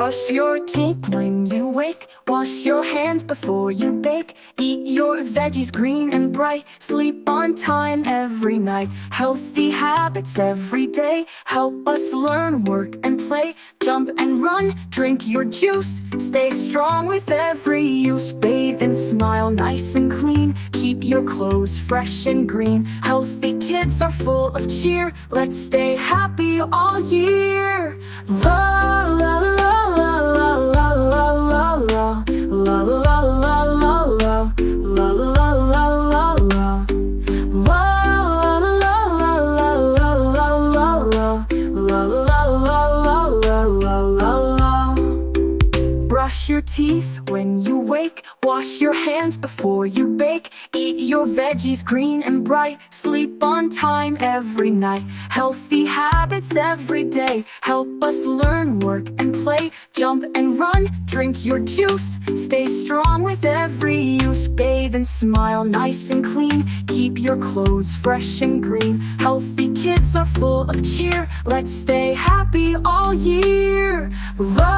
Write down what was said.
Brush your teeth when you wake, wash your hands before you bake, eat your veggies green and bright, sleep on time every night. Healthy habits every day help us learn, work and play, jump and run, drink your juice, stay strong with every use, bathe and smile nice and clean, keep your clothes fresh and green. Healthy kids are full of cheer, let's stay happy all year. La la la la la la la la la la la la la la la la la la la. Brush your teeth when you wake, wash your hands before you bake, eat your veggies green and bright, sleep on time every night. Healthy habits every day help us learn, work and play, jump and run, drink your juice, stay strong with every use, bathe and smile nice and clean, keep your clothes fresh and green. Healthy kids are full of cheer, let's stay happy all year. Love